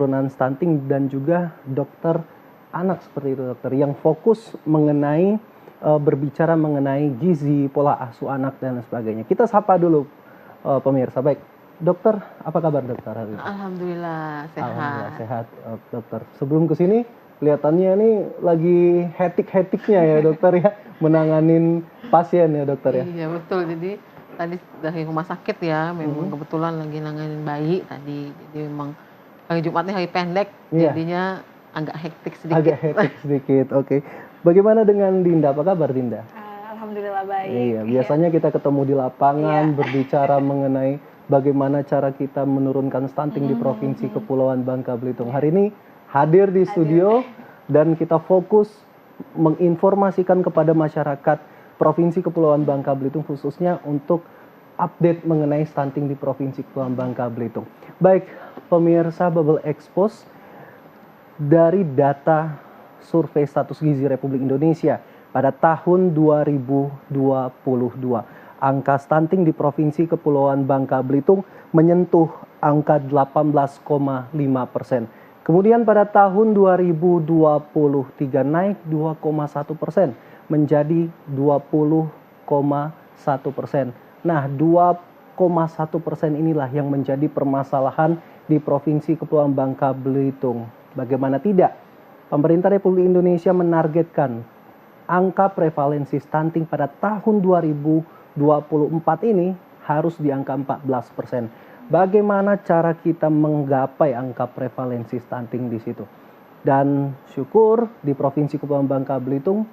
penurunan stunting dan juga dokter anak seperti itu dokter, yang fokus mengenai berbicara mengenai gizi, pola asuh anak dan sebagainya. Kita sapa dulu pemirsa. Baik, dokter, apa kabar dokter hari ini? Alhamdulillah sehat. Alhamdulillah sehat dokter. Sebelum kesini kelihatannya ini lagi hektik-hektiknya ya dokter ya, menanganin pasien ya dokter ya. Iya betul, jadi tadi dari rumah sakit ya, memang kebetulan lagi nanganin bayi tadi, jadi memang hari Jumatnya hari pendek, jadinya agak hektik sedikit. Agak hektik sedikit, oke. Bagaimana dengan Dinda, apa kabar Dinda? Alhamdulillah baik. Iya, biasanya kita ketemu di lapangan berbicara mengenai bagaimana cara kita menurunkan stunting di Provinsi Kepulauan Bangka Belitung. Hari ini hadir di studio dan kita fokus menginformasikan kepada masyarakat Provinsi Kepulauan Bangka Belitung khususnya untuk update mengenai stunting di Provinsi Kepulauan Bangka Belitung. Baik, pemirsa Bubble Expose, dari data survei status gizi Republik Indonesia pada tahun 2022, angka stunting di Provinsi Kepulauan Bangka Belitung menyentuh angka 18,5%. Kemudian pada tahun 2023 naik 2,1% menjadi 20,1%. Nah, 2,1% inilah yang menjadi permasalahan di Provinsi Kepulauan Bangka Belitung. Bagaimana tidak? Pemerintah Republik Indonesia menargetkan angka prevalensi stunting pada tahun 2024 ini harus di angka 14%. Bagaimana cara kita menggapai angka prevalensi stunting di situ? Dan syukur di Provinsi Kepulauan Bangka Belitung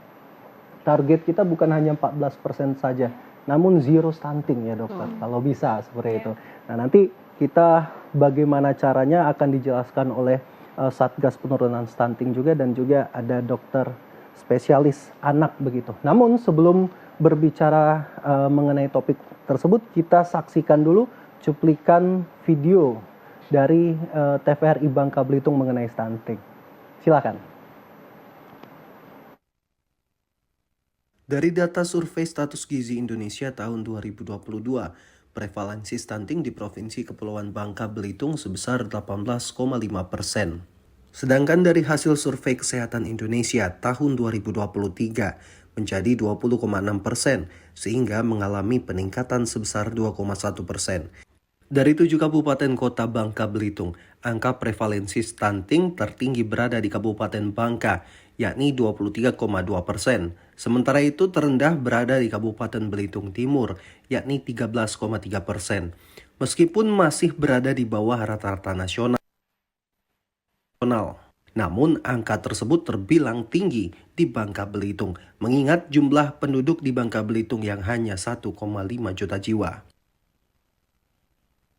target kita bukan hanya 14% saja, namun zero stunting ya dokter, kalau bisa seperti itu. Nah, nanti kita bagaimana caranya akan dijelaskan oleh Satgas Penurunan Stunting juga, dan juga ada dokter spesialis anak begitu. Namun sebelum berbicara mengenai topik tersebut, kita saksikan dulu cuplikan video dari TVRI Bangka Belitung mengenai stunting. Silakan. Dari data survei status gizi Indonesia tahun 2022, prevalensi stunting di Provinsi Kepulauan Bangka Belitung sebesar 18,5%. Sedangkan dari hasil survei kesehatan Indonesia tahun 2023 menjadi 20,6%, sehingga mengalami peningkatan sebesar 2,1%. Dari 7 kabupaten kota Bangka Belitung, angka prevalensi stunting tertinggi berada di Kabupaten Bangka, yakni 23,2%. Sementara itu terendah berada di Kabupaten Belitung Timur, yakni 13,3%. Meskipun masih berada di bawah rata-rata nasional, namun angka tersebut terbilang tinggi di Bangka Belitung, mengingat jumlah penduduk di Bangka Belitung yang hanya 1,5 juta jiwa.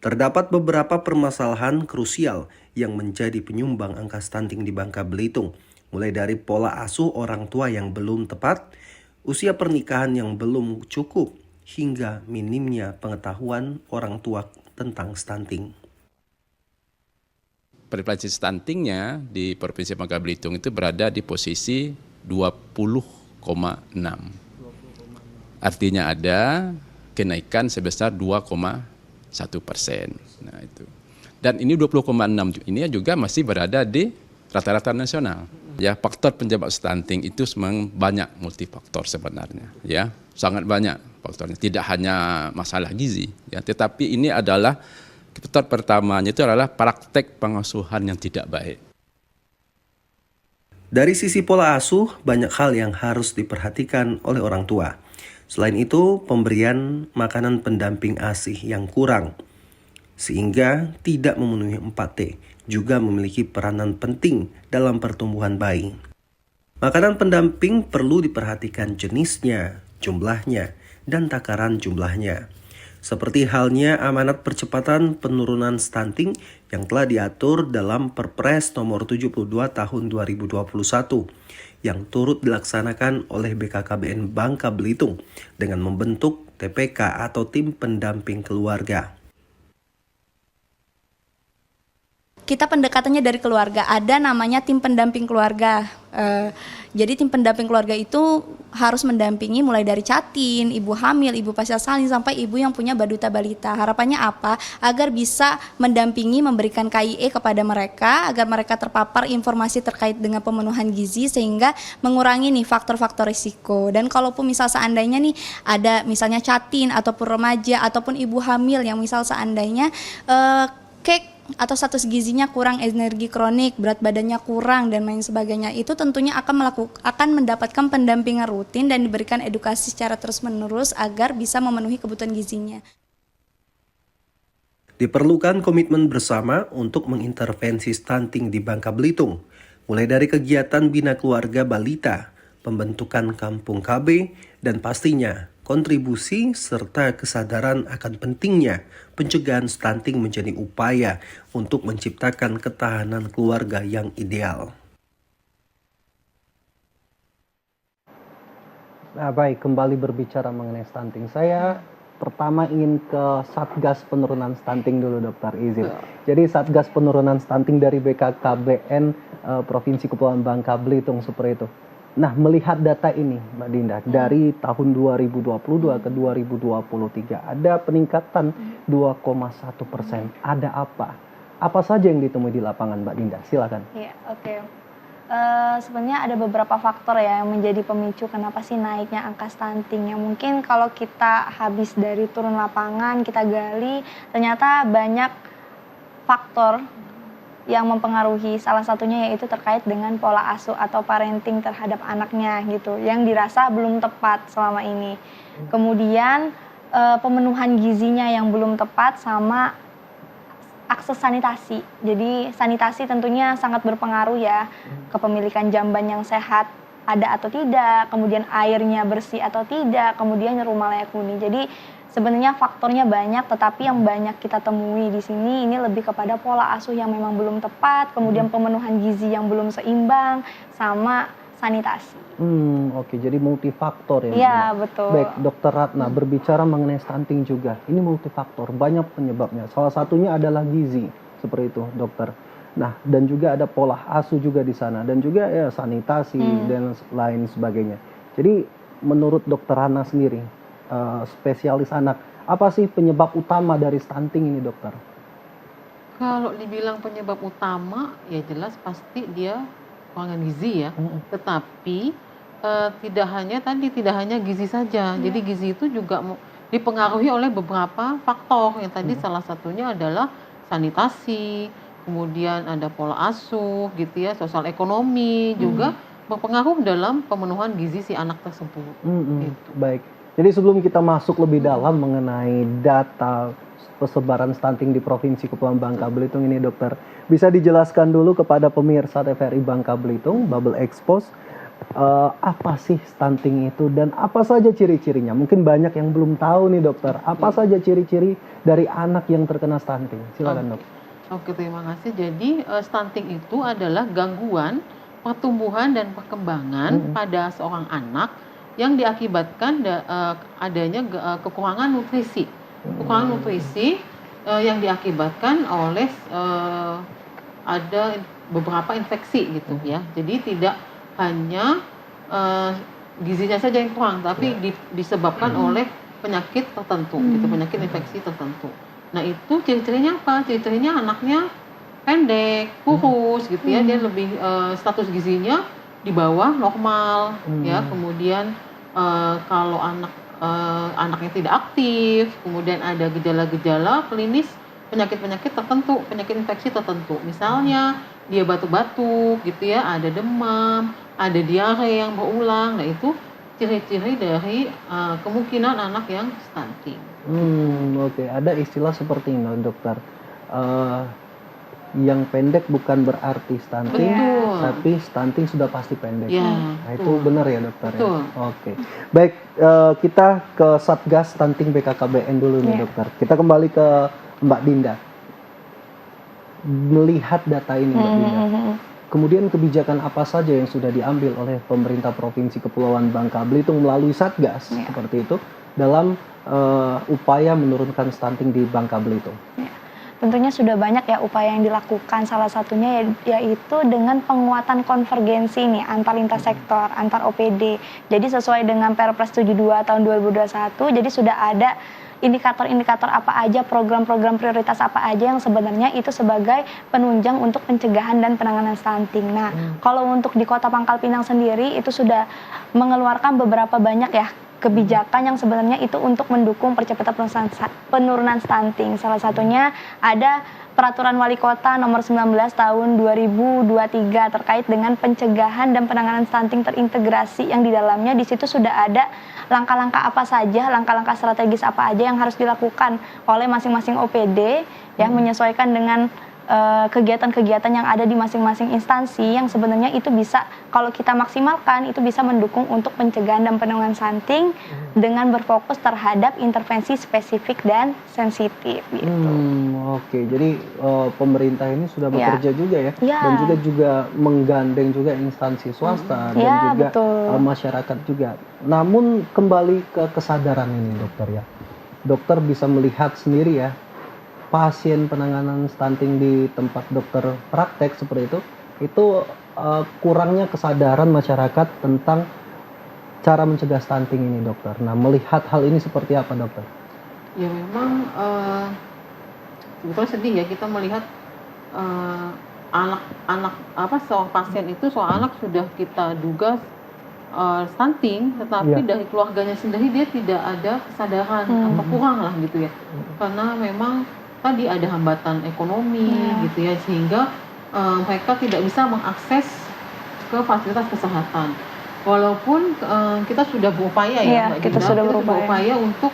Terdapat beberapa permasalahan krusial yang menjadi penyumbang angka stunting di Bangka Belitung, mulai dari pola asuh orang tua yang belum tepat, usia pernikahan yang belum cukup, hingga minimnya pengetahuan orang tua tentang stunting. Prevalensi stuntingnya di Provinsi Bangka Belitung itu berada di posisi 20,6. Artinya ada kenaikan sebesar 2,1%. Nah itu. Dan ini 20,6 ini juga masih berada di rata-rata nasional. Ya, faktor penyebab stunting itu memang banyak, multifaktor sebenarnya. Ya, sangat banyak faktornya. Tidak hanya masalah gizi, ya, tetapi ini adalah faktor pertamanya itu adalah praktek pengasuhan yang tidak baik. Dari sisi pola asuh, banyak hal yang harus diperhatikan oleh orang tua. Selain itu, pemberian makanan pendamping ASI yang kurang, sehingga tidak memenuhi 4T, juga memiliki peranan penting dalam pertumbuhan bayi. Makanan pendamping perlu diperhatikan jenisnya, jumlahnya, dan takaran jumlahnya. Seperti halnya amanat percepatan penurunan stunting yang telah diatur dalam Perpres nomor 72 tahun 2021 yang turut dilaksanakan oleh BKKBN Bangka Belitung dengan membentuk TPK atau Tim Pendamping Keluarga. kita pendekatannya dari keluarga. Ada namanya tim pendamping keluarga. Jadi tim pendamping keluarga itu harus mendampingi mulai dari catin, ibu hamil, ibu pasca salin, sampai ibu yang punya baduta balita. Harapannya apa? Agar bisa mendampingi, memberikan KIE kepada mereka, agar mereka terpapar informasi terkait dengan pemenuhan gizi, sehingga mengurangi nih faktor-faktor risiko. Dan kalaupun misal seandainya nih ada misalnya catin ataupun remaja ataupun ibu hamil yang misal seandainya cake atau status gizinya kurang, energi kronik, berat badannya kurang dan lain sebagainya, itu tentunya akan mendapatkan pendampingan rutin dan diberikan edukasi secara terus-menerus agar bisa memenuhi kebutuhan gizinya. Diperlukan komitmen bersama untuk mengintervensi stunting di Bangka Belitung, mulai dari kegiatan bina keluarga balita, pembentukan kampung KB, dan pastinya kontribusi serta kesadaran akan pentingnya pencegahan stunting menjadi upaya untuk menciptakan ketahanan keluarga yang ideal. Nah, baik, kembali berbicara mengenai stunting. Saya pertama ingin ke Satgas Penurunan Stunting dulu, Dokter izin. Jadi Satgas Penurunan Stunting dari BKKBN Provinsi Kepulauan Bangka Belitung seperti itu. Nah, melihat data ini, Mbak Dinda, dari tahun 2022 ke 2023 ada peningkatan 2,1%. Ada apa? Apa saja yang ditemui di lapangan, Mbak Dinda? Silakan. Iya, oke. Sebenarnya ada beberapa faktor ya yang menjadi pemicu kenapa sih naiknya angka stunting. Yang mungkin kalau kita habis dari turun lapangan, kita gali, ternyata banyak faktor yang mempengaruhi. Salah satunya yaitu terkait dengan pola asuh atau parenting terhadap anaknya gitu, yang dirasa belum tepat selama ini. Kemudian pemenuhan gizinya yang belum tepat sama akses sanitasi. Jadi sanitasi tentunya sangat berpengaruh ya, kepemilikan jamban yang sehat ada atau tidak, kemudian airnya bersih atau tidak, kemudian rumah layak huni. Jadi sebenarnya faktornya banyak, tetapi yang banyak kita temui di sini ini lebih kepada pola asuh yang memang belum tepat, kemudian pemenuhan gizi yang belum seimbang, sama sanitasi. Oke, jadi multifaktor ya. Iya, betul. Baik, Dokter Ratna, berbicara mengenai stunting juga, ini multifaktor, banyak penyebabnya. Salah satunya adalah gizi, seperti itu, Dokter. Nah, dan juga ada pola asuh juga di sana, dan juga ya sanitasi dan lain sebagainya. Jadi, menurut Dokter Ratna sendiri, spesialis anak, apa sih penyebab utama dari stunting ini, Dokter? Kalau dibilang penyebab utama, ya jelas pasti dia kekurangan gizi ya. Tetapi tidak hanya gizi saja. Jadi gizi itu juga dipengaruhi oleh beberapa faktor. Yang tadi salah satunya adalah sanitasi, kemudian ada pola asuh gitu ya, sosial ekonomi juga berpengaruh dalam pemenuhan gizi si anak tersebut. Gitu. Baik. Jadi sebelum kita masuk lebih dalam mengenai data persebaran stunting di Provinsi Kepulauan Bangka Belitung ini, Dokter, bisa dijelaskan dulu kepada pemirsa TVRI Bangka Belitung, Bubble Expose, apa sih stunting itu dan apa saja ciri-cirinya? Mungkin banyak yang belum tahu nih, Dokter. Apa saja ciri-ciri dari anak yang terkena stunting? Silakan, Dok. Oke, terima kasih. Jadi stunting itu adalah gangguan pertumbuhan dan perkembangan pada seorang anak yang diakibatkan adanya kekurangan nutrisi. Kekurangan nutrisi yang diakibatkan oleh ada beberapa infeksi gitu ya. Jadi tidak hanya gizinya saja yang kurang, tapi disebabkan oleh penyakit tertentu, gitu, penyakit infeksi tertentu. Nah, itu ciri-cirinya apa? Ciri-cirinya anaknya pendek, kurus gitu ya, dia lebih status gizinya di bawah normal ya. Kemudian kalau anaknya tidak aktif, kemudian ada gejala-gejala klinis penyakit-penyakit tertentu, penyakit infeksi tertentu. Misalnya dia batuk-batuk gitu ya, ada demam, ada diare yang berulang. Nah, itu ciri-ciri dari kemungkinan anak yang stunting. Oke. Ada istilah seperti ini, Dokter. Yang pendek bukan berarti stunting, tapi stunting sudah pasti pendek. Nah, itu benar ya, Dokter? Betul. Ya? Oke. Baik, kita ke Satgas Stunting BKKBN dulu nih, Dokter. Kita kembali ke Mbak Dinda. Melihat data ini, Mbak Dinda, kemudian kebijakan apa saja yang sudah diambil oleh pemerintah Provinsi Kepulauan Bangka Belitung melalui Satgas seperti itu dalam upaya menurunkan stunting di Bangka Belitung? tentunya sudah banyak ya upaya yang dilakukan. Salah satunya yaitu dengan penguatan konvergensi nih antar lintas sektor, antar OPD. Jadi sesuai dengan Perpres 72 tahun 2021, jadi sudah ada indikator-indikator apa aja, program-program prioritas apa aja yang sebenarnya itu sebagai penunjang untuk pencegahan dan penanganan stunting. Nah, kalau untuk di Kota Pangkal Pinang sendiri itu sudah mengeluarkan beberapa banyak ya kebijakan yang sebenarnya itu untuk mendukung percepatan penurunan stunting. Salah satunya ada Peraturan Wali Kota Nomor 19 Tahun 2023 terkait dengan pencegahan dan penanganan stunting terintegrasi, yang di dalamnya di situ sudah ada langkah-langkah apa saja, langkah-langkah strategis apa aja yang harus dilakukan oleh masing-masing OPD ya, menyesuaikan dengan kegiatan-kegiatan yang ada di masing-masing instansi, yang sebenarnya itu bisa kalau kita maksimalkan itu bisa mendukung untuk pencegahan dan penanganan stunting dengan berfokus terhadap intervensi spesifik dan sensitif gitu. Oke, jadi pemerintah ini sudah bekerja juga ya, Ya. dan juga menggandeng juga instansi swasta dan Ya, juga betul. masyarakat juga. Namun kembali ke kesadaran ini dokter ya, dokter bisa melihat sendiri ya, pasien penanganan stunting di tempat dokter praktek seperti itu kurangnya kesadaran masyarakat tentang cara mencegah stunting ini dokter. Nah, melihat hal ini seperti apa dokter? Ya memang sebetulnya sedih ya kita melihat anak-anak seorang pasien itu, seorang anak sudah kita duga stunting, tetapi dari keluarganya sendiri dia tidak ada kesadaran atau kurang lah gitu ya, karena memang tadi ada hambatan ekonomi gitu ya, sehingga mereka tidak bisa mengakses ke fasilitas kesehatan. Walaupun kita sudah berupaya ya, Mbak kita Dinda, sudah berupaya untuk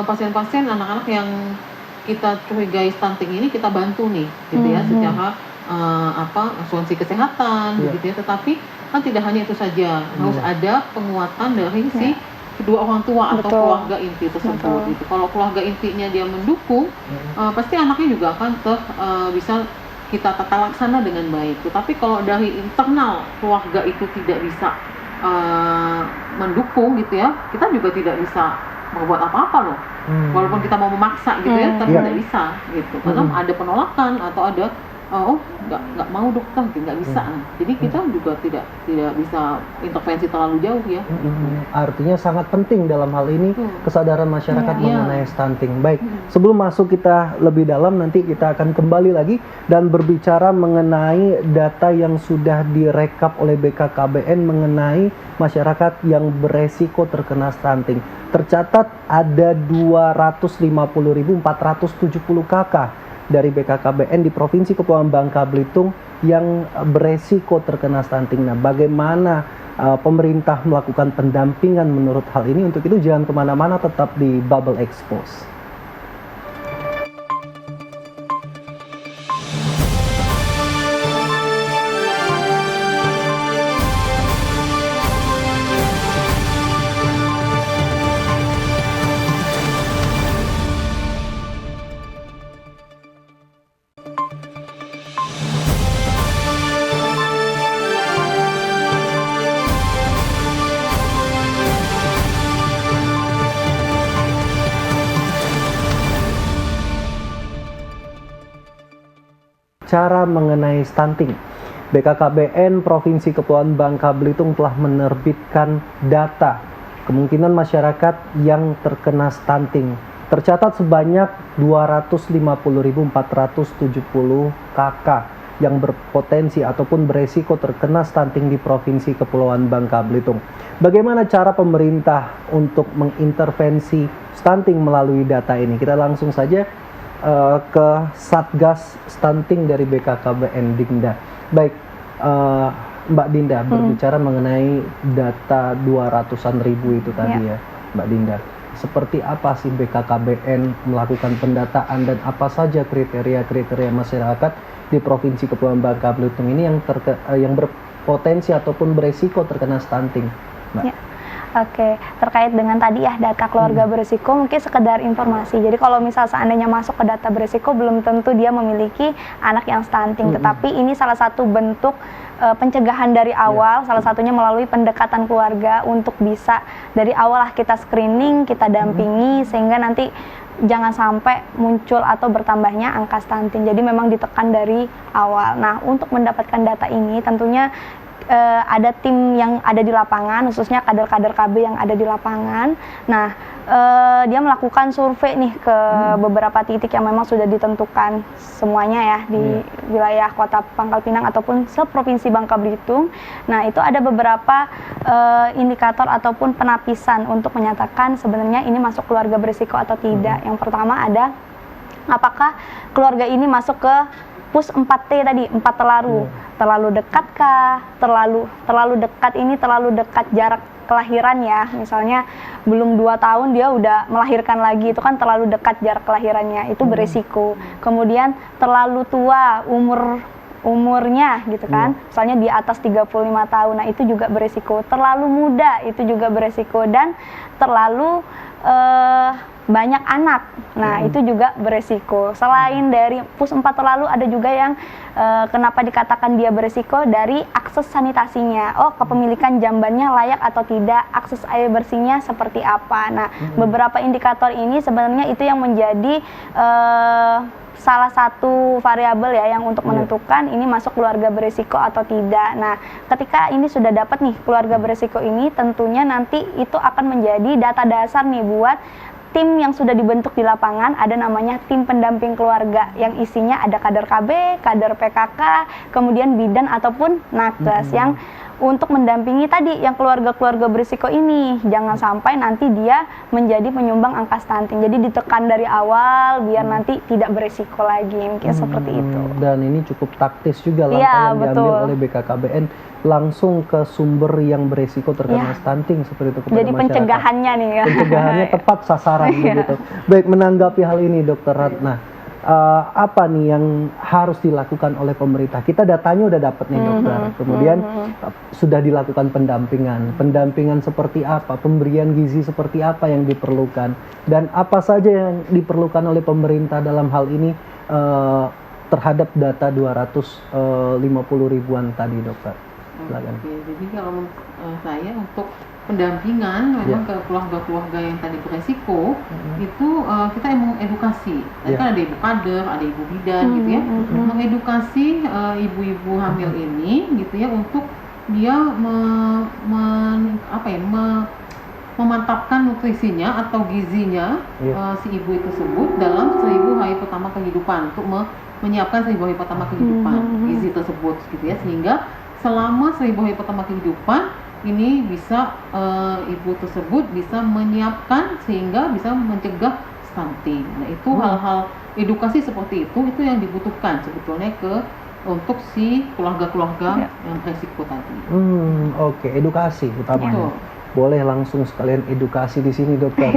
pasien-pasien anak-anak yang kita curigai stunting ini kita bantu nih, gitu ya, secara asuransi kesehatan, gitu ya. Tetapi kan tidak hanya itu saja, harus ada penguatan dari si kedua orang tua atau keluarga inti tersebut. Gitu. Kalau keluarga intinya dia mendukung, pasti anaknya juga akan bisa kita tata laksana dengan baik. Tapi kalau dari internal keluarga itu tidak bisa mendukung gitu ya, kita juga tidak bisa berbuat apa-apa loh. Walaupun kita mau memaksa gitu ya, tapi tidak bisa gitu. Karena ada penolakan atau ada nggak mau dokter, nggak bisa. Jadi kita juga tidak bisa intervensi terlalu jauh ya. Artinya sangat penting dalam hal ini kesadaran masyarakat mengenai stunting. Baik, sebelum masuk kita lebih dalam, nanti kita akan kembali lagi dan berbicara mengenai data yang sudah direkap oleh BKKBN mengenai masyarakat yang beresiko terkena stunting. Tercatat ada 250.470 kakak dari BKKBN di Provinsi Kepulauan Bangka Belitung yang beresiko terkena stunting. Nah, bagaimana pemerintah melakukan pendampingan menurut hal ini? Untuk itu jangan kemana-mana, tetap di Bubble Expose. Cara mengenai stunting. BKKBN Provinsi Kepulauan Bangka Belitung telah menerbitkan data kemungkinan masyarakat yang terkena stunting. Tercatat sebanyak 250.470 kakak yang berpotensi ataupun beresiko terkena stunting di Provinsi Kepulauan Bangka Belitung. Bagaimana cara pemerintah untuk mengintervensi stunting melalui data ini? Kita langsung saja ke Satgas Stunting dari BKKBN, Dinda. Baik, Mbak Dinda, berbicara mengenai data 200-an ribu itu tadi ya, Mbak Dinda. Seperti apa sih BKKBN melakukan pendataan dan apa saja kriteria-kriteria masyarakat di Provinsi Kepulauan Bangka Belitung ini yang berpotensi ataupun beresiko terkena stunting, Mbak? Ya. Oke, terkait dengan tadi ya data keluarga berisiko, mungkin sekedar informasi. Jadi kalau misal seandainya masuk ke data berisiko, belum tentu dia memiliki anak yang stunting. Tetapi ini salah satu bentuk pencegahan dari awal, salah satunya melalui pendekatan keluarga untuk bisa dari awal lah kita screening, kita dampingi, sehingga nanti jangan sampai muncul atau bertambahnya angka stunting. Jadi memang ditekan dari awal. Nah, untuk mendapatkan data ini tentunya ada tim yang ada di lapangan, khususnya kader-kader KB yang ada di lapangan. Nah, dia melakukan survei nih ke beberapa titik yang memang sudah ditentukan semuanya ya di wilayah Kota Pangkal Pinang ataupun seprovinsi Bangka Belitung. Nah, itu ada beberapa indikator ataupun penapisan untuk menyatakan sebenarnya ini masuk keluarga berisiko atau tidak. Yang pertama ada apakah keluarga ini masuk ke PUS 4T tadi, 4 terlalu. Terlalu dekat kah? Terlalu dekat ini terlalu dekat jarak kelahiran ya. Misalnya belum 2 tahun dia udah melahirkan lagi, itu kan terlalu dekat jarak kelahirannya, itu beresiko. Kemudian terlalu tua umurnya gitu kan. Misalnya di atas 35 tahun. Nah, itu juga beresiko. Terlalu muda itu juga beresiko, dan terlalu banyak anak. Nah, itu juga beresiko. Selain dari PUS 4 terlalu, ada juga yang kenapa dikatakan dia beresiko dari akses sanitasinya. Oh, kepemilikan jambannya layak atau tidak, akses air bersihnya seperti apa. Nah, beberapa indikator ini sebenarnya itu yang menjadi salah satu variabel ya yang untuk menentukan ini masuk keluarga beresiko atau tidak. Nah, ketika ini sudah dapat nih keluarga beresiko ini, tentunya nanti itu akan menjadi data dasar nih buat tim yang sudah dibentuk di lapangan. Ada namanya tim pendamping keluarga yang isinya ada kader KB, kader PKK, kemudian bidan ataupun nakes yang untuk mendampingi tadi yang keluarga-keluarga berisiko ini. Jangan sampai nanti dia menjadi penyumbang angka stunting. Jadi ditekan dari awal biar nanti tidak berisiko lagi, mungkin seperti itu. Dan ini cukup taktis juga langkah Iya, yang diambil betul. oleh BKKBN, langsung ke sumber yang beresiko terkena stunting seperti itu kepada Jadi masyarakat. pencegahannya nih ya. Pencegahannya tepat sasaran begitu. Baik, menanggapi hal ini Dokter Ratna, apa nih yang harus dilakukan oleh pemerintah? Kita datanya udah dapat nih dokter, kemudian sudah dilakukan pendampingan seperti apa, pemberian gizi seperti apa yang diperlukan, dan apa saja yang diperlukan oleh pemerintah dalam hal ini terhadap data 250 ribuan tadi dokter. Silakan. Oke, jadi kalau menurut saya untuk pendampingan memang ke keluarga-keluarga yang tadi beresiko itu kita emang edukasi. Tadi kan ada ibu kader, ada ibu bidan gitu ya, mengedukasi ibu-ibu hamil ini gitu ya untuk dia memantapkan nutrisinya atau gizinya si ibu tersebut dalam 1000 hari pertama kehidupan, untuk menyiapkan 1000 hari pertama kehidupan gizi tersebut gitu ya, sehingga selama 1000 hari pertama kehidupan ini bisa ibu tersebut bisa menyiapkan sehingga bisa mencegah stunting. Nah, itu hal-hal edukasi seperti itu yang dibutuhkan sebetulnya untuk si keluarga-keluarga yang beresiko tadi. Oke, edukasi utamanya. Betul. Boleh langsung sekalian edukasi di sini dokter.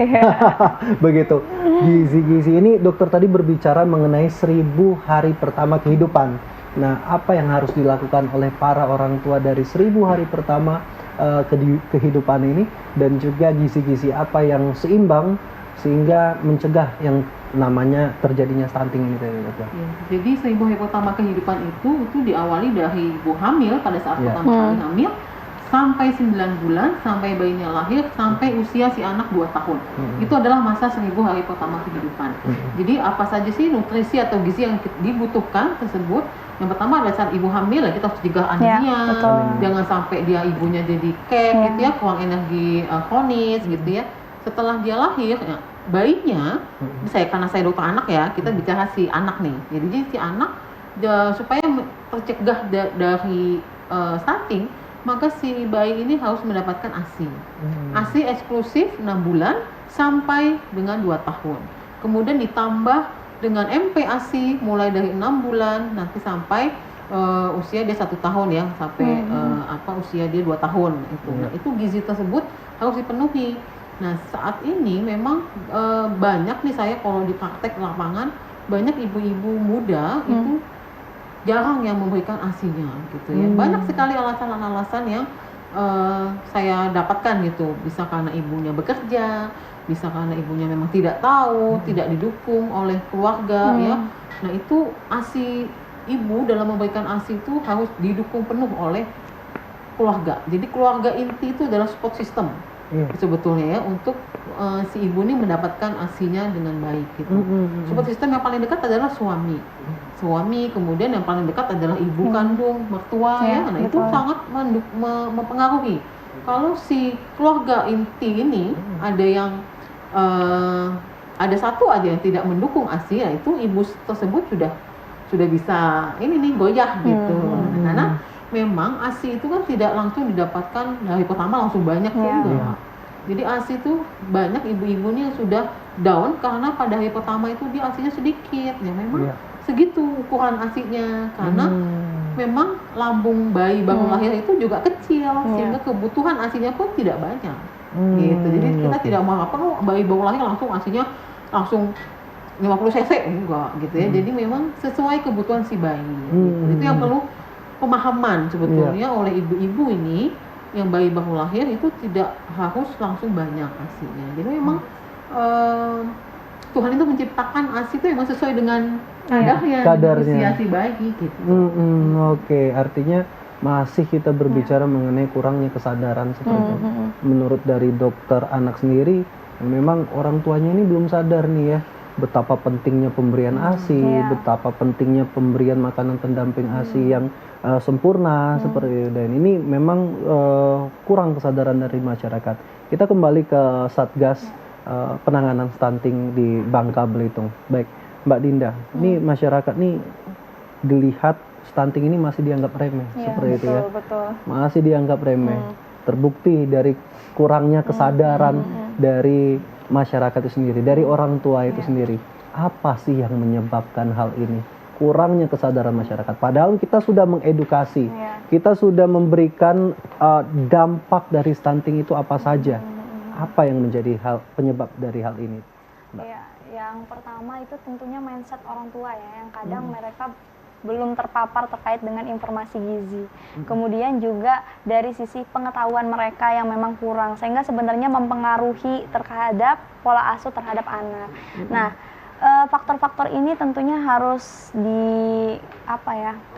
Begitu. Gizi-gizi ini dokter tadi berbicara mengenai 1000 hari pertama kehidupan. Nah, apa yang harus dilakukan oleh para orang tua dari 1000 hari pertama kehidupan ini, dan juga gizi-gizi apa yang seimbang sehingga mencegah yang namanya terjadinya stunting ini tadi dokter. Ya, jadi 1000 hari pertama kehidupan itu diawali dari ibu hamil pada saat pertama kali hamil sampai 9 bulan, sampai bayinya lahir, sampai usia si anak 2 tahun. Itu adalah masa 1000 hari pertama kehidupan. Jadi apa saja sih nutrisi atau gizi yang dibutuhkan tersebut? Yang pertama adalah saat ibu hamil ya kita harus cegah anemia, jangan sampai dia ibunya jadi gitu ya, kurang energi kronis gitu ya. Setelah dia lahir, ya, bayinya, karena saya dokter anak ya, kita bicara si anak nih. Jadi si anak supaya tercegah dari stunting, maka si bayi ini harus mendapatkan ASI. ASI eksklusif 6 bulan sampai dengan 2 tahun. Kemudian ditambah dengan MPASI mulai dari 6 bulan nanti sampai usia dia 1 tahun ya, sampai usia dia 2 tahun itu. Nah, itu gizi tersebut harus dipenuhi. Nah, saat ini memang banyak nih saya kalau di praktek lapangan, banyak ibu-ibu muda itu jarang yang memberikan ASINya gitu ya. Banyak sekali alasan-alasan yang saya dapatkan gitu. Bisa karena ibunya bekerja, bisa karena ibunya memang tidak tahu, tidak didukung oleh keluarga ya. Nah, itu ASI ibu dalam memberikan ASI itu harus didukung penuh oleh keluarga. Jadi keluarga inti itu adalah support system. Iya. sebetulnya ya untuk si ibu ini mendapatkan ASI-nya dengan baik gitu. Support system yang paling dekat adalah suami. Suami, kemudian yang paling dekat adalah ibu kandung, mertua Iya, ya. Nah, itu betul. sangat mempengaruhi. Kalau si keluarga inti ini ada yang ada satu aja yang tidak mendukung ASI, ya itu ibu tersebut sudah bisa ini nih goyah gitu. Karena memang ASI itu kan tidak langsung didapatkan dari pertama langsung banyak tuh Iya. enggak. Jadi ASI itu banyak ibu-ibu nih yang sudah down karena pada hari pertama itu dia ASI-nya sedikit. Ya memang Iya. segitu ukuran ASI-nya karena memang lambung bayi baru lahir itu juga kecil sehingga kebutuhan ASI-nya pun tidak banyak. Gitu. Jadi kita tidak mengharapkan bayi baru lahir langsung ASI-nya langsung 50 cc enggak gitu ya. Jadi memang sesuai kebutuhan si bayi. Gitu. Itu yang perlu pemahaman sebetulnya oleh ibu-ibu ini yang bayi baru lahir itu tidak harus langsung banyak ASI-nya. Jadi memang Tuhan itu menciptakan ASI itu memang sesuai dengan kadarnya usia si bayi gitu. Oke, artinya masih kita berbicara mengenai kurangnya kesadaran seperti itu. Menurut dari dokter anak sendiri, memang orang tuanya ini belum sadar nih ya betapa pentingnya pemberian ASI, betapa pentingnya pemberian makanan pendamping ASI yang sempurna seperti itu. Dan ini memang kurang kesadaran dari masyarakat. Kita kembali ke Satgas penanganan stunting di Bangka Belitung. Baik, Mbak Dinda, ini masyarakat nih dilihat stunting ini masih dianggap remeh seperti itu ya. Betul. Masih dianggap remeh. Terbukti dari kurangnya kesadaran dari masyarakat itu sendiri, dari orang tua itu sendiri. Apa sih yang menyebabkan hal ini? Kurangnya kesadaran masyarakat. Padahal kita sudah mengedukasi, kita sudah memberikan dampak dari stunting itu apa saja. Apa yang menjadi penyebab dari hal ini? Iya, yang pertama itu tentunya mindset orang tua ya, yang kadang mereka belum terpapar terkait dengan informasi gizi. Kemudian juga dari sisi pengetahuan mereka yang memang kurang, sehingga sebenarnya mempengaruhi terhadap pola asuh terhadap anak. Nah, faktor-faktor ini tentunya harus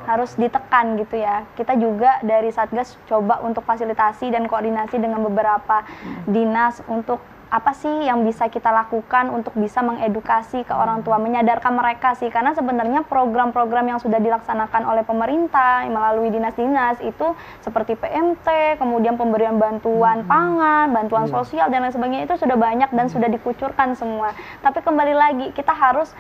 harus ditekan gitu ya. Kita juga dari Satgas coba untuk fasilitasi dan koordinasi dengan beberapa dinas untuk apa sih yang bisa kita lakukan untuk bisa mengedukasi ke orang tua, menyadarkan mereka sih, karena sebenarnya program-program yang sudah dilaksanakan oleh pemerintah melalui dinas-dinas itu seperti PMT, kemudian pemberian bantuan pangan, bantuan sosial dan lain sebagainya itu sudah banyak dan sudah dikucurkan semua. Tapi kembali lagi kita harus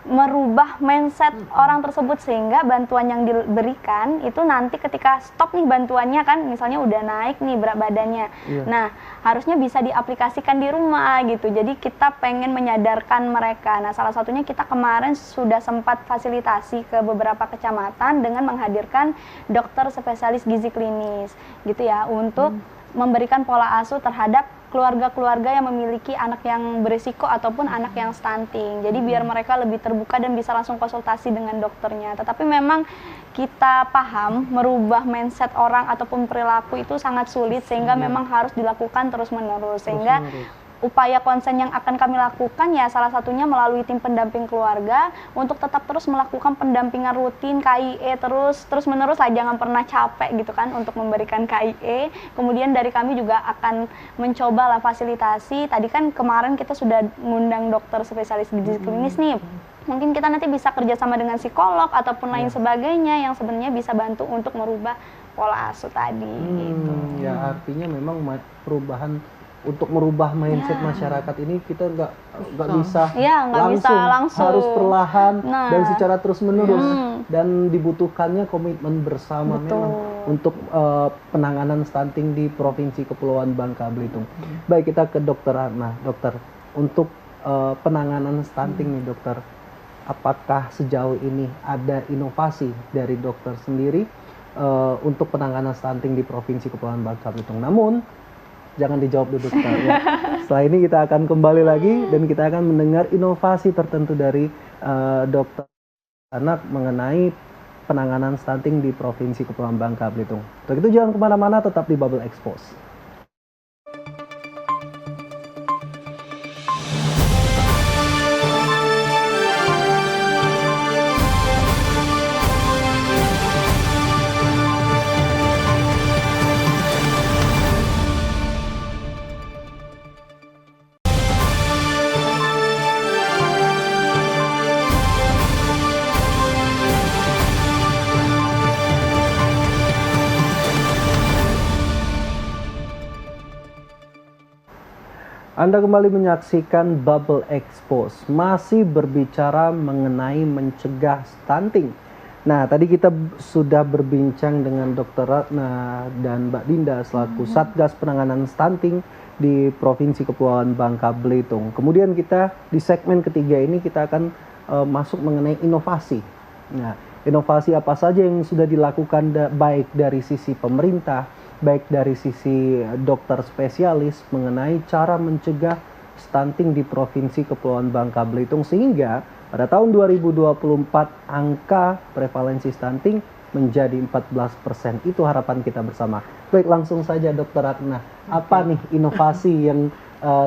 merubah mindset orang tersebut sehingga bantuan yang diberikan itu nanti ketika stop nih bantuannya kan misalnya udah naik nih berat badannya. Nah, harusnya bisa diaplikasikan di rumah gitu. Jadi kita pengen menyadarkan mereka. Nah, salah satunya kita kemarin sudah sempat fasilitasi ke beberapa kecamatan dengan menghadirkan dokter spesialis gizi klinis gitu ya untuk memberikan pola asuh terhadap keluarga-keluarga yang memiliki anak yang berisiko ataupun anak yang stunting. Jadi biar mereka lebih terbuka dan bisa langsung konsultasi dengan dokternya. Tetapi memang kita paham merubah mindset orang ataupun perilaku itu sangat sulit sehingga memang harus dilakukan terus-menerus. Sehingga upaya konsen yang akan kami lakukan ya salah satunya melalui tim pendamping keluarga untuk tetap terus melakukan pendampingan rutin KIE terus menerus lah, jangan pernah capek gitu kan untuk memberikan KIE. Kemudian dari kami juga akan mencoba lah fasilitasi. Tadi kan kemarin kita sudah mengundang dokter spesialis gizi klinis nih. Mungkin kita nanti bisa kerjasama dengan psikolog ataupun lain sebagainya yang sebenarnya bisa bantu untuk merubah pola asuh tadi. Gitu. Ya artinya memang perubahan untuk merubah mindset masyarakat ini kita nggak bisa langsung, harus perlahan dan secara terus menerus dan dibutuhkannya komitmen bersama memang untuk penanganan stunting di Provinsi Kepulauan Bangka Belitung. Baik, kita ke dokter Ana. Dokter, untuk penanganan stunting nih dokter, apakah sejauh ini ada inovasi dari dokter sendiri untuk penanganan stunting di Provinsi Kepulauan Bangka Belitung? Namun jangan dijawab dulu dokter ya. Setelah ini kita akan kembali lagi dan kita akan mendengar inovasi tertentu dari dokter anak mengenai penanganan stunting di Provinsi Kepulauan Bangka Belitung. Untuk itu jangan kemana-mana, tetap di Bubble Expose. Anda kembali menyaksikan Bubble Expose, masih berbicara mengenai mencegah stunting. Nah, tadi kita sudah berbincang dengan Dr. Ratna dan Mbak Dinda selaku Satgas Penanganan Stunting di Provinsi Kepulauan Bangka Belitung. Kemudian kita di segmen ketiga ini kita akan masuk mengenai inovasi. Nah, inovasi apa saja yang sudah dilakukan baik dari sisi pemerintah, baik dari sisi dokter spesialis mengenai cara mencegah stunting di Provinsi Kepulauan Bangka Belitung, sehingga pada tahun 2024 angka prevalensi stunting menjadi 14%. Itu harapan kita bersama. Baik, langsung saja Dr. Ratna, apa nih inovasi yang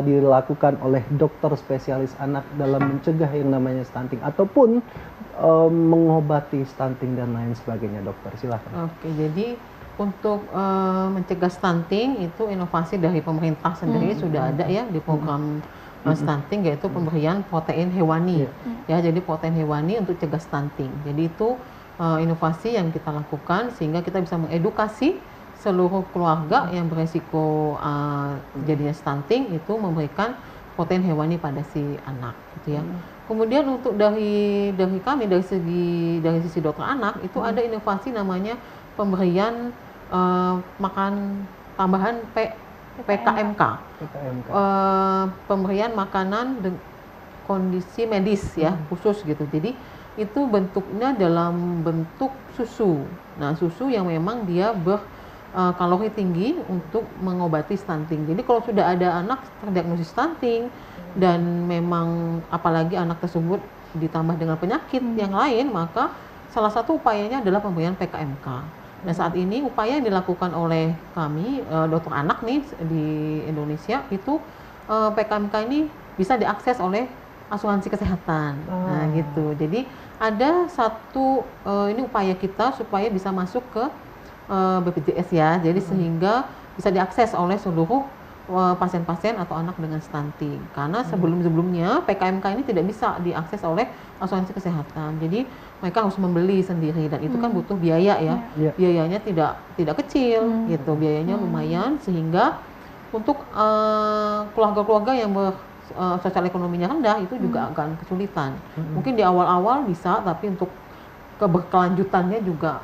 dilakukan oleh dokter spesialis anak dalam mencegah yang namanya stunting ataupun mengobati stunting dan lain sebagainya, dokter? Silakan. Oke, jadi untuk mencegah stunting itu inovasi dari pemerintah sendiri sudah ada ya di program stunting, yaitu pemberian protein hewani. Ya, jadi protein hewani untuk cegah stunting. Jadi itu inovasi yang kita lakukan sehingga kita bisa mengedukasi seluruh keluarga yang beresiko jadinya stunting itu memberikan protein hewani pada si anak, gitu ya. Kemudian untuk dari kami dari sisi dokter anak itu ada inovasi namanya pemberian makan tambahan PKMK. Pemberian makanan kondisi medis ya khusus gitu. Jadi itu bentuknya dalam bentuk susu. Nah, susu yang memang dia kalori tinggi untuk mengobati stunting. Jadi kalau sudah ada anak terdiagnosis stunting dan memang apalagi anak tersebut ditambah dengan penyakit yang lain, maka salah satu upayanya adalah pemberian PKMK. Nah, saat ini upaya yang dilakukan oleh kami dokter anak nih di Indonesia itu PKMK ini bisa diakses oleh asuransi kesehatan. Nah, gitu. Jadi ada satu ini upaya kita supaya bisa masuk ke BPJS ya, jadi sehingga bisa diakses oleh seluruh pasien-pasien atau anak dengan stunting. Karena sebelum-sebelumnya PKMK ini tidak bisa diakses oleh asuransi kesehatan. Jadi mereka harus membeli sendiri dan itu kan butuh biaya ya. Biayanya tidak kecil gitu, biayanya lumayan, sehingga untuk keluarga-keluarga yang sosial ekonominya rendah itu juga akan kesulitan. Mungkin di awal-awal bisa, tapi untuk keberkelanjutannya juga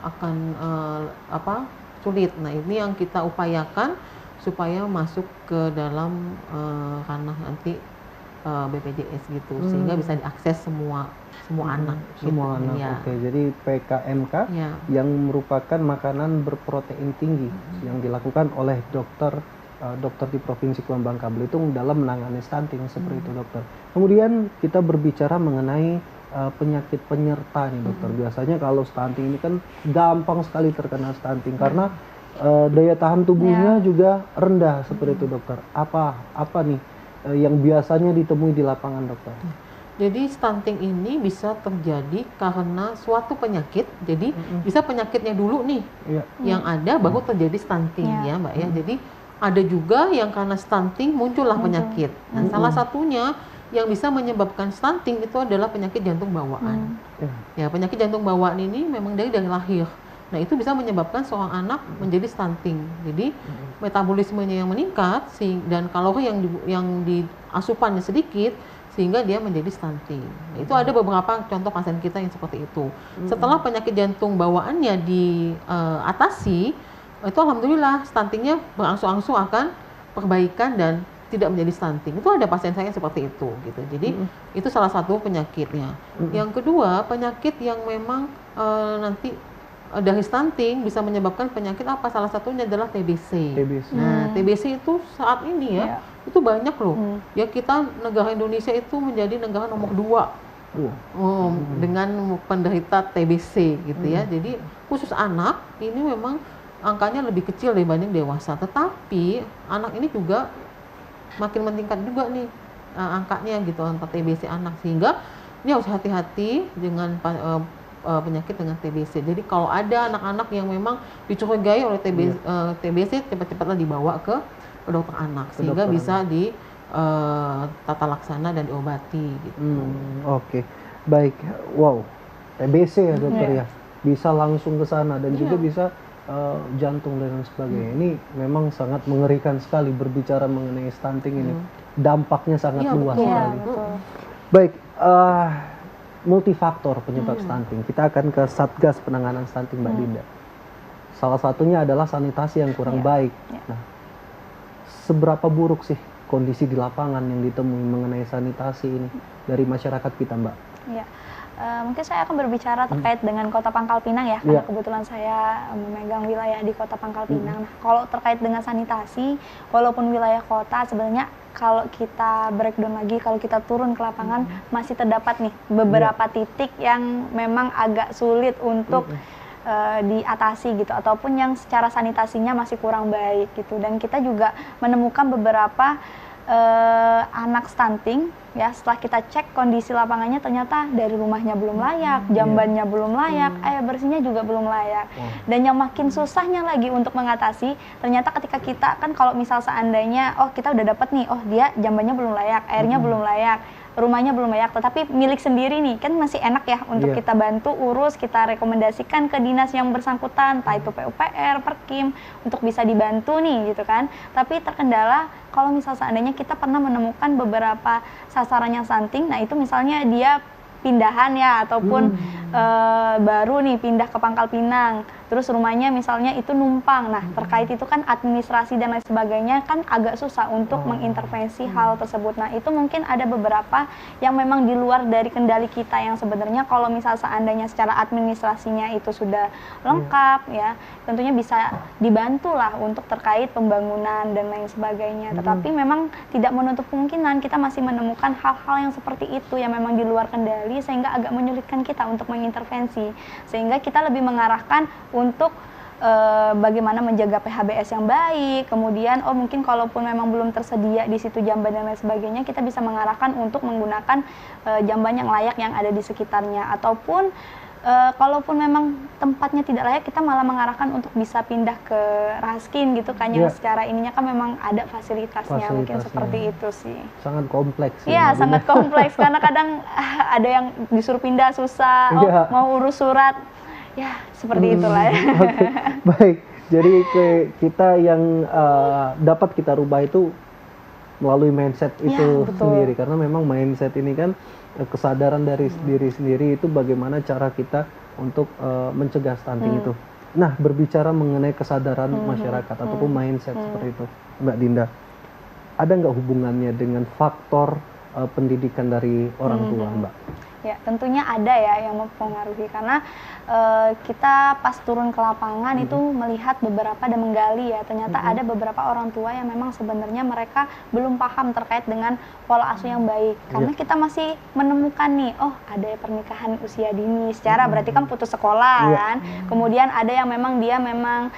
akan sulit. Nah, ini yang kita upayakan supaya masuk ke dalam ranah nanti BPJS gitu, sehingga bisa diakses semua anak. Semua anak. Ya. Oke, jadi PKMK yang merupakan makanan berprotein tinggi yang dilakukan oleh dokter di Provinsi Kepulauan Bangka Belitung dalam menangani stunting seperti itu, dokter. Kemudian kita berbicara mengenai penyakit penyerta nih, dokter. Biasanya kalau stunting ini kan gampang sekali terkena stunting karena daya tahan tubuhnya juga rendah seperti itu, dokter. Apa nih yang biasanya ditemui di lapangan, dokter? Jadi stunting ini bisa terjadi karena suatu penyakit. Jadi bisa penyakitnya dulu nih yang ada baru terjadi stunting ya, Mbak ya. Jadi ada juga yang karena stunting muncullah penyakit. Nah, salah satunya yang bisa menyebabkan stunting itu adalah penyakit jantung bawaan. Ya, penyakit jantung bawaan ini memang dari lahir. Nah, itu bisa menyebabkan seorang anak menjadi stunting. Jadi metabolismenya yang meningkat dan kalori yang di asupannya sedikit sehingga dia menjadi stunting. Nah, itu ada beberapa contoh pasien kita yang seperti itu. Setelah penyakit jantung bawaannya diatasi, itu alhamdulillah stuntingnya berangsur-angsur akan perbaikan dan tidak menjadi stunting. Itu ada pasien saya seperti itu gitu. Jadi itu salah satu penyakitnya. Yang kedua, penyakit yang memang nanti dari stunting bisa menyebabkan penyakit apa? Salah satunya adalah TBC. Nah, TBC itu saat ini itu banyak loh. Ya, kita negara Indonesia itu menjadi negara nomor 2 dengan penderita TBC gitu ya. Jadi khusus anak ini memang angkanya lebih kecil dibanding dewasa. Tetapi anak ini juga makin meningkat juga nih angkanya gitu untuk TBC anak, sehingga ini harus hati-hati dengan penyakit dengan TBC. Jadi kalau ada anak-anak yang memang dicurigai oleh TBC, cepat-cepatlah dibawa ke dokter anak sehingga bisa ditata laksana dan diobati gitu. Oke. Baik. Wow. TBC ya, dokter ya. Bisa langsung ke sana dan juga bisa jantung dan lain sebagainya. Ini memang sangat mengerikan sekali berbicara mengenai stunting ini. Dampaknya sangat Iya, luas betul. Iya, sekali. betul. Baik, multifaktor penyebab stunting. Kita akan ke Satgas Penanganan Stunting, Mbak Dinda. Salah satunya adalah sanitasi yang kurang baik. Nah, seberapa buruk sih kondisi di lapangan yang ditemui mengenai sanitasi ini dari masyarakat kita, Mbak? Iya. Mungkin saya akan berbicara terkait dengan Kota Pangkal Pinang ya, Iya. karena kebetulan saya memegang wilayah di Kota Pangkal Pinang. Nah, kalau terkait dengan sanitasi, walaupun wilayah kota sebenarnya kalau kita breakdown lagi, kalau kita turun ke lapangan masih terdapat nih beberapa titik yang memang agak sulit untuk diatasi gitu, ataupun yang secara sanitasinya masih kurang baik gitu. Dan kita juga menemukan beberapa anak stunting ya, setelah kita cek kondisi lapangannya ternyata dari rumahnya belum layak, jambannya belum layak, air bersihnya juga belum layak. Dan yang makin susahnya lagi untuk mengatasi, ternyata ketika kita kan kalau misal seandainya kita udah dapat nih, dia jambannya belum layak, airnya belum layak, rumahnya belum layak, tetapi milik sendiri nih kan masih enak ya untuk kita bantu urus, kita rekomendasikan ke dinas yang bersangkutan, entah itu PUPR, Perkim, untuk bisa dibantu nih gitu kan. Tapi terkendala kalau misal seandainya kita pernah menemukan beberapa sasaran yang stunting, nah itu misalnya dia pindahan ya, ataupun baru nih pindah ke Pangkal Pinang, terus rumahnya misalnya itu numpang. Nah, terkait itu kan administrasi dan lain sebagainya kan agak susah untuk mengintervensi hal tersebut. Nah, itu mungkin ada beberapa yang memang di luar dari kendali kita, yang sebenarnya kalau misal seandainya secara administrasinya itu sudah lengkap ya, tentunya bisa dibantulah untuk terkait pembangunan dan lain sebagainya. Tetapi memang tidak menutup kemungkinan kita masih menemukan hal-hal yang seperti itu yang memang di luar kendali, sehingga agak menyulitkan kita untuk mengintervensi. Sehingga kita lebih mengarahkan untuk bagaimana menjaga PHBS yang baik, kemudian mungkin kalaupun memang belum tersedia di situ jamban dan lain sebagainya, kita bisa mengarahkan untuk menggunakan jamban yang layak yang ada di sekitarnya. Ataupun kalaupun memang tempatnya tidak layak, kita malah mengarahkan untuk bisa pindah ke Raskin gitu kan, yang secara ininya kan memang ada fasilitasnya. Mungkin seperti itu sih. Sangat kompleks. Iya, sangat kompleks karena kadang ada yang disuruh pindah susah, mau urus surat, ya seperti itulah ya. Oke. Baik, jadi kita yang dapat kita rubah itu melalui mindset itu sendiri, karena memang mindset ini kan kesadaran dari diri sendiri itu bagaimana cara kita untuk mencegah stunting itu. Nah, berbicara mengenai kesadaran masyarakat ataupun mindset seperti itu, Mbak Dinda, ada nggak hubungannya dengan faktor pendidikan dari orang tua, Mbak? Ya, tentunya ada ya yang mempengaruhi, karena kita pas turun ke lapangan itu melihat beberapa dan menggali ya, ternyata ada beberapa orang tua yang memang sebenarnya mereka belum paham terkait dengan pola asuh yang baik, karena kita masih menemukan nih, ada pernikahan usia dini secara berarti kan putus sekolah kan, kemudian ada yang memang dia memang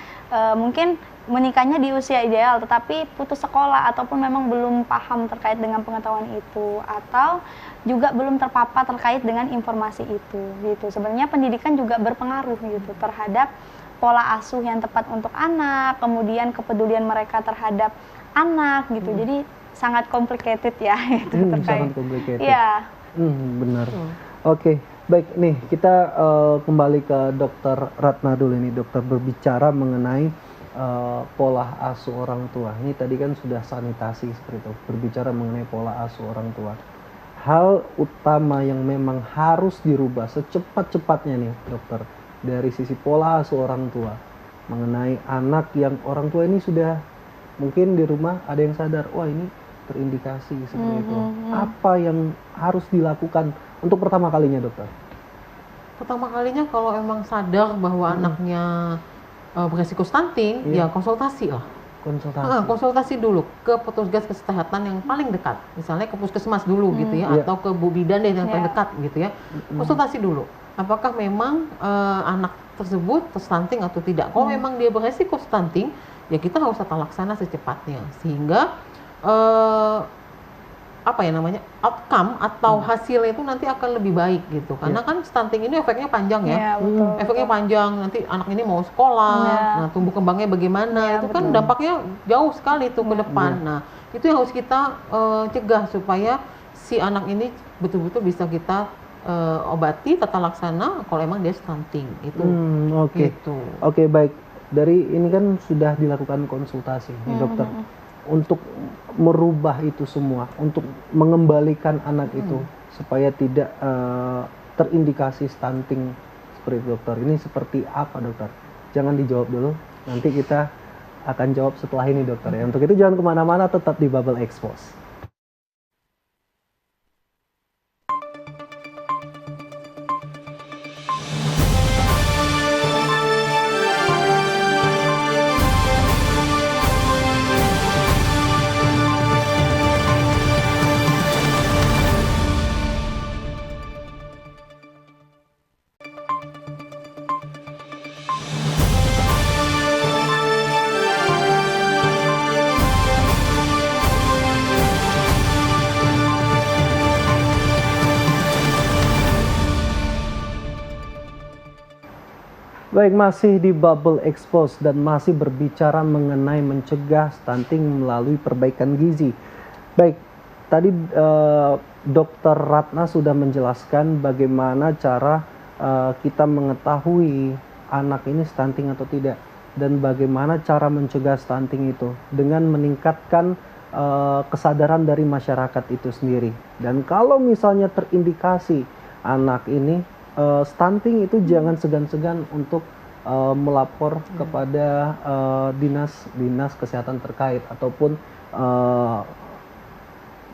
mungkin menikahnya di usia ideal tetapi putus sekolah, ataupun memang belum paham terkait dengan pengetahuan itu, atau juga belum terpapar terkait dengan informasi itu gitu. Sebenarnya pendidikan juga berpengaruh gitu terhadap pola asuh yang tepat untuk anak, kemudian kepedulian mereka terhadap anak gitu. Jadi sangat complicated ya itu terkait. Sangat complicated. Iya. Benar. Oke, baik nih kita kembali ke Dokter Ratna dulu ini, dokter berbicara mengenai pola asuh orang tua. Ini tadi kan sudah sanitasi seperti itu, berbicara mengenai pola asuh orang tua. Hal utama yang memang harus dirubah secepat-cepatnya nih dokter, dari sisi pola asuh orang tua mengenai anak yang orang tua ini sudah mungkin di rumah ada yang sadar, wah ini terindikasi seperti itu. Apa yang harus dilakukan untuk pertama kalinya, dokter? Pertama kalinya kalau emang sadar bahwa anaknya beresiko stunting, ya konsultasi lah. Konsultasi dulu ke petugas kesehatan yang paling dekat, misalnya ke puskesmas dulu gitu ya, atau ke Bu Bidan deh yang terdekat gitu ya. Konsultasi dulu, apakah memang anak tersebut terstunting atau tidak. Kalau memang dia beresiko stunting, ya kita harus tata laksana secepatnya, sehingga outcome atau hasilnya itu nanti akan lebih baik gitu, karena kan stunting ini efeknya panjang ya, efeknya panjang, nanti anak ini mau sekolah, nah tumbuh kembangnya bagaimana, itu kan dampaknya jauh sekali tuh ke depan. Nah itu yang harus kita cegah supaya si anak ini betul-betul bisa kita obati, tata laksana kalau emang dia stunting itu. Oke, baik. Dari ini kan sudah dilakukan konsultasi nih dokter untuk merubah itu semua, untuk mengembalikan anak itu supaya tidak terindikasi stunting seperti itu, dokter. Ini seperti apa dokter? Jangan dijawab dulu, nanti kita akan jawab setelah ini dokter ya. Untuk itu jangan kemana-mana, tetap di Bubble Expose. Baik, masih di Bubble Expose dan masih berbicara mengenai mencegah stunting melalui perbaikan gizi. Baik, tadi Dokter Ratna sudah menjelaskan bagaimana cara kita mengetahui anak ini stunting atau tidak, dan bagaimana cara mencegah stunting itu dengan meningkatkan kesadaran dari masyarakat itu sendiri. Dan kalau misalnya terindikasi anak ini stunting, itu jangan segan-segan untuk melapor kepada dinas kesehatan terkait ataupun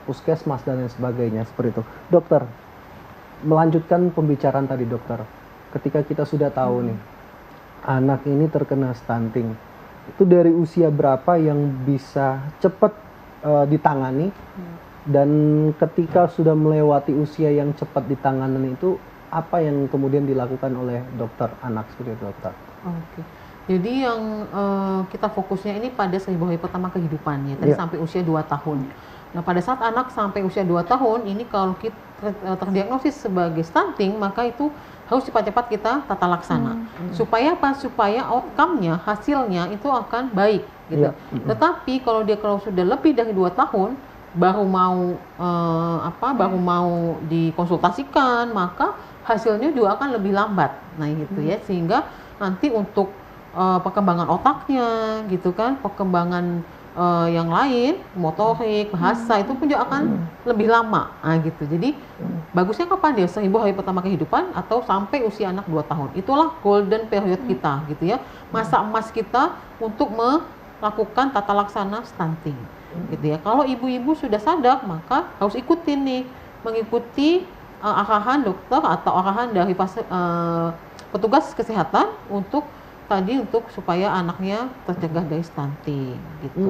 puskesmas dan lain sebagainya seperti itu. Dokter, melanjutkan pembicaraan tadi dokter, ketika kita sudah tahu nih anak ini terkena stunting, itu dari usia berapa yang bisa cepat ditangani, dan ketika sudah melewati usia yang cepat ditangani itu apa yang kemudian dilakukan oleh dokter anak seperti itu, dokter? Oke. Jadi yang kita fokusnya ini pada 1000 hari pertama kehidupannya, tadi sampai usia 2 tahun. Nah, pada saat anak sampai usia 2 tahun ini kalau kita terdiagnosis sebagai stunting, maka itu harus cepat-cepat kita tata laksana. Supaya apa? Supaya outcome-nya, hasilnya itu akan baik gitu. Tetapi kalau sudah lebih dari 2 tahun baru mau dikonsultasikan, maka hasilnya juga akan lebih lambat. Nah, gitu ya, sehingga nanti untuk perkembangan otaknya gitu kan, perkembangan yang lain, motorik, bahasa itu pun juga akan lebih lama. Nah, gitu. Jadi bagusnya kapan dia? 1000 hari pertama kehidupan atau sampai usia anak 2 tahun. Itulah golden period kita gitu ya. Masa emas kita untuk melakukan tata laksana stunting. Gitu ya. Kalau ibu-ibu sudah sadar, maka harus ikutin nih, mengikuti arahan dokter atau arahan dari petugas kesehatan untuk supaya anaknya tercegah dari stunting gitu.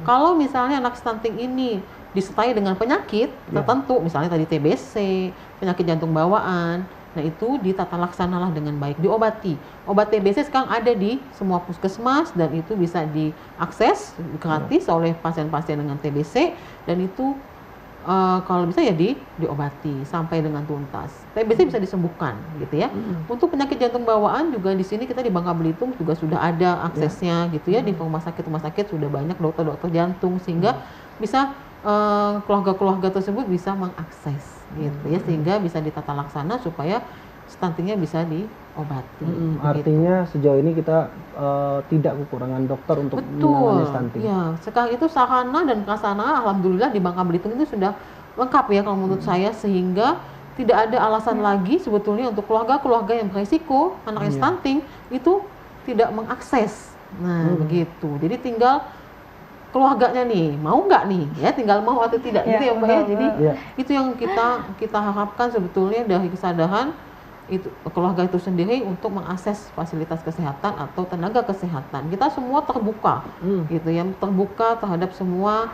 Kalau misalnya anak stunting ini disertai dengan penyakit tertentu, misalnya tadi TBC, penyakit jantung bawaan, nah itu ditata laksanalah dengan baik, diobati. Obat TBC sekarang ada di semua puskesmas dan itu bisa diakses gratis oleh pasien-pasien dengan TBC, dan itu kalau bisa ya diobati sampai dengan tuntas. TBC bisa disembuhkan gitu ya. Untuk penyakit jantung bawaan juga di sini kita di Bangka Belitung juga sudah ada aksesnya gitu ya. Di rumah sakit sudah banyak dokter-dokter jantung, sehingga bisa keluarga-keluarga tersebut bisa mengakses gitu ya, sehingga bisa ditata laksana supaya stuntingnya bisa diobati. Artinya sejauh ini kita tidak kekurangan dokter untuk menangani stunting. Ya, sekarang itu sarana dan prasarana alhamdulillah di Bangka Belitung itu sudah lengkap ya kalau menurut saya, sehingga tidak ada alasan lagi sebetulnya untuk keluarga-keluarga yang berisiko anaknya stunting itu tidak mengakses. Nah, begitu. Jadi tinggal keluarganya nih mau nggak nih ya, tinggal mau atau tidak gitu ya Mbak ya. Jadi itu yang kita harapkan sebetulnya dari kesadaran itu keluarga itu sendiri untuk mengakses fasilitas kesehatan atau tenaga kesehatan. Kita semua terbuka gitu ya, terbuka terhadap semua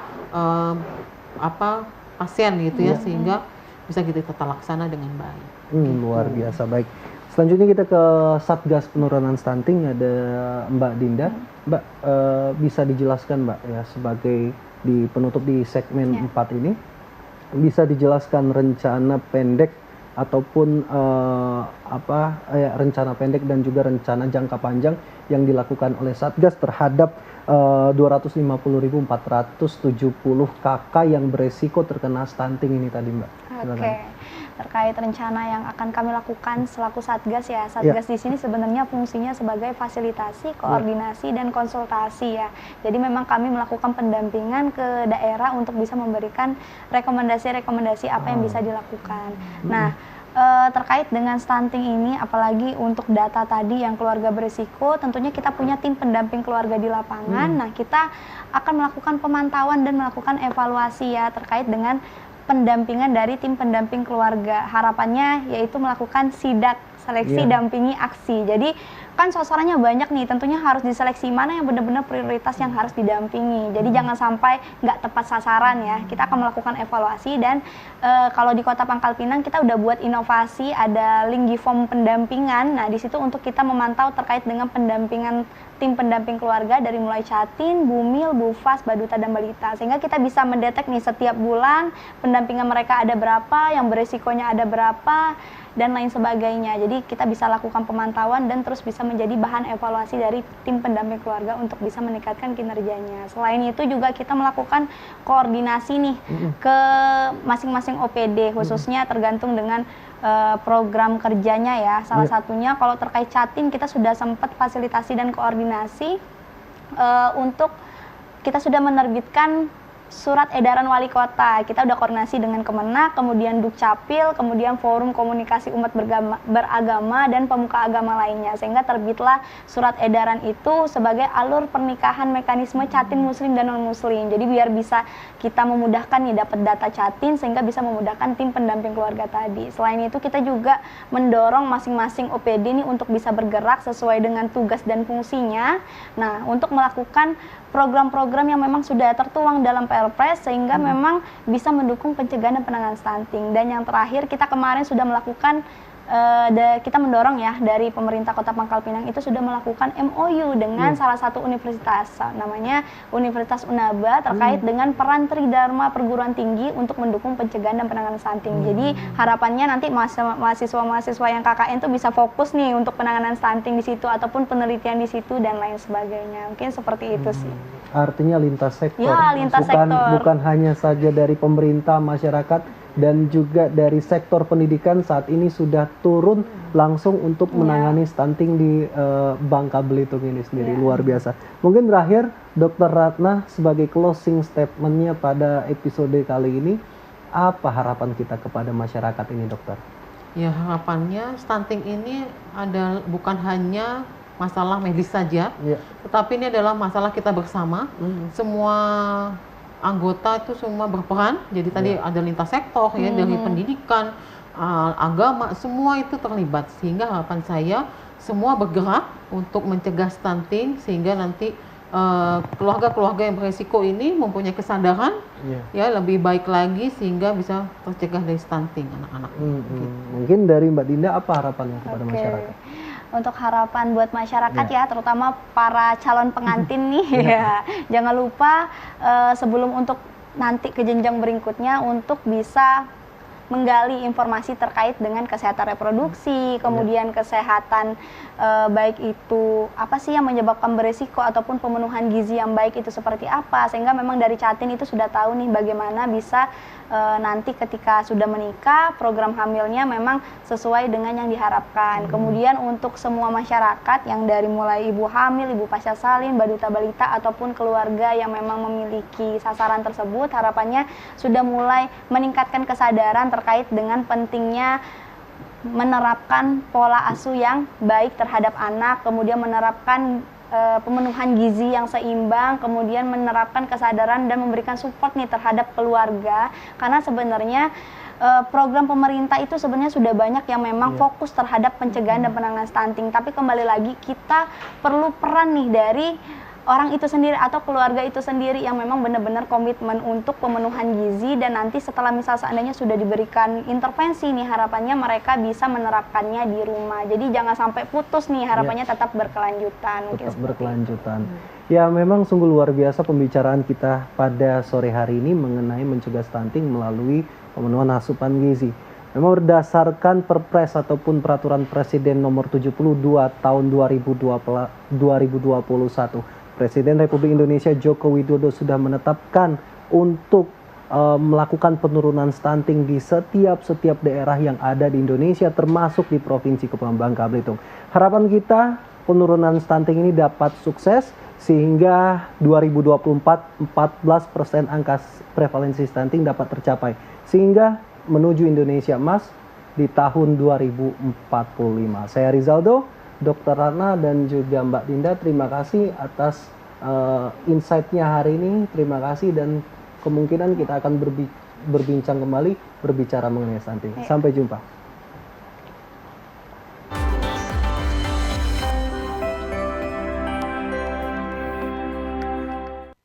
pasien gitu ya, sehingga bisa kita tata laksana dengan baik. Luar biasa. Baik, selanjutnya kita ke Satgas Penurunan Stunting, ada Mbak Dinda. Mbak, bisa dijelaskan Mbak ya, sebagai di penutup di segmen 4 ini, bisa dijelaskan rencana pendek ataupun rencana pendek dan juga rencana jangka panjang yang dilakukan oleh Satgas terhadap 250.470 kakak yang beresiko terkena stunting ini tadi Mbak. Oke. terkait rencana yang akan kami lakukan selaku Satgas ya. Satgas di sini sebenarnya fungsinya sebagai fasilitasi, koordinasi, dan konsultasi ya. Jadi memang kami melakukan pendampingan ke daerah untuk bisa memberikan rekomendasi-rekomendasi apa yang bisa dilakukan. Nah, terkait dengan stunting ini, apalagi untuk data tadi yang keluarga berisiko, tentunya kita punya tim pendamping keluarga di lapangan. Nah, kita akan melakukan pemantauan dan melakukan evaluasi ya terkait dengan pendampingan dari tim pendamping keluarga. Harapannya yaitu melakukan sidak, seleksi dampingi aksi. Jadi kan sasarannya banyak nih, tentunya harus diseleksi mana yang benar-benar prioritas yang harus didampingi. Jadi jangan sampai nggak tepat sasaran ya. Kita akan melakukan evaluasi dan kalau di Kota Pangkal Pinang kita udah buat inovasi, ada Linggiform pendampingan. Nah di situ untuk kita memantau terkait dengan pendampingan tim pendamping keluarga dari mulai Catin, Bumil, Bufas, Baduta, dan Balita. Sehingga kita bisa mendetek nih setiap bulan pendampingan mereka ada berapa, yang beresikonya ada berapa, dan lain sebagainya. Jadi kita bisa lakukan pemantauan dan terus bisa menjadi bahan evaluasi dari tim pendamping keluarga untuk bisa meningkatkan kinerjanya. Selain itu juga kita melakukan koordinasi nih ke masing-masing OPD, khususnya tergantung dengan program kerjanya ya. Salah satunya kalau terkait Catin kita sudah sempat fasilitasi dan koordinasi untuk kita sudah menerbitkan surat edaran wali kota. Kita udah koordinasi dengan Kemenak, kemudian Dukcapil, kemudian Forum Komunikasi Umat Beragama dan pemuka agama lainnya. Sehingga terbitlah surat edaran itu sebagai alur pernikahan mekanisme Catin Muslim dan non-Muslim. Jadi biar bisa kita memudahkan nih dapat data Catin sehingga bisa memudahkan tim pendamping keluarga tadi. Selain itu kita juga mendorong masing-masing OPD nih untuk bisa bergerak sesuai dengan tugas dan fungsinya. Nah, untuk melakukan program-program yang memang sudah tertuang dalam Perpres sehingga memang bisa mendukung pencegahan dan penanganan stunting. Dan yang terakhir kita kemarin sudah melakukan kita mendorong ya dari pemerintah Kota Pangkal Pinang itu sudah melakukan MOU dengan salah satu universitas namanya Universitas Unaba terkait dengan peran Tridharma perguruan tinggi untuk mendukung pencegahan dan penanganan stunting. Jadi harapannya nanti mahasiswa-mahasiswa yang KKN itu bisa fokus nih untuk penanganan stunting di situ ataupun penelitian di situ dan lain sebagainya. Mungkin seperti itu sih. Artinya lintas sektor. Ya, lintas sektor. Bukan hanya saja dari pemerintah, masyarakat, dan juga dari sektor pendidikan saat ini sudah turun langsung untuk menangani stunting di Bangka Belitung ini sendiri. Luar biasa. Mungkin terakhir Dr. Ratna sebagai closing statement-nya pada episode kali ini, apa harapan kita kepada masyarakat ini, dokter? Ya, harapannya stunting ini bukan hanya masalah medis saja, tetapi ini adalah masalah kita bersama. Semua anggota itu semua berperan. Jadi tadi ada lintas sektor ya, dari pendidikan, agama, semua itu terlibat. Sehingga harapan saya semua bergerak untuk mencegah stunting sehingga nanti keluarga-keluarga yang beresiko ini mempunyai kesadaran ya lebih baik lagi sehingga bisa tercegah dari stunting anak-anak. Gitu. Mungkin dari Mbak Dinda apa harapannya kepada masyarakat? Untuk harapan buat masyarakat ya, terutama para calon pengantin nih ya, jangan lupa sebelum untuk nanti ke jenjang berikutnya untuk bisa menggali informasi terkait dengan kesehatan reproduksi, kemudian kesehatan baik itu apa sih yang menyebabkan beresiko ataupun pemenuhan gizi yang baik itu seperti apa, sehingga memang dari Catin itu sudah tahu nih bagaimana bisa nanti ketika sudah menikah program hamilnya memang sesuai dengan yang diharapkan. Kemudian untuk semua masyarakat yang dari mulai ibu hamil, ibu pasca salin, baduta balita ataupun keluarga yang memang memiliki sasaran tersebut, harapannya sudah mulai meningkatkan kesadaran terkait dengan pentingnya menerapkan pola asuh yang baik terhadap anak, kemudian menerapkan pemenuhan gizi yang seimbang, kemudian menerapkan kesadaran dan memberikan support nih terhadap keluarga, karena sebenarnya program pemerintah itu sebenarnya sudah banyak yang memang fokus terhadap pencegahan dan penanganan stunting, tapi kembali lagi kita perlu peran nih dari orang itu sendiri atau keluarga itu sendiri yang memang benar-benar komitmen untuk pemenuhan gizi, dan nanti setelah misal seandainya sudah diberikan intervensi nih, harapannya mereka bisa menerapkannya di rumah. Jadi jangan sampai putus nih, harapannya tetap berkelanjutan. Tetap berkelanjutan. Ya, memang sungguh luar biasa pembicaraan kita pada sore hari ini mengenai mencegah stunting melalui pemenuhan asupan gizi. Memang berdasarkan Perpres ataupun Peraturan Presiden Nomor 72 Tahun 2021, Presiden Republik Indonesia Joko Widodo sudah menetapkan untuk melakukan penurunan stunting di setiap daerah yang ada di Indonesia, termasuk di Provinsi Kepulauan Bangka Belitung. Harapan kita penurunan stunting ini dapat sukses sehingga 2024 14% angka prevalensi stunting dapat tercapai, sehingga menuju Indonesia Emas di tahun 2045. Saya Rizaldo, Dr. Ratna dan juga Mbak Dinda, terima kasih atas insight-nya hari ini. Terima kasih, dan kemungkinan kita akan berbincang kembali berbicara mengenai stunting. Sampai jumpa.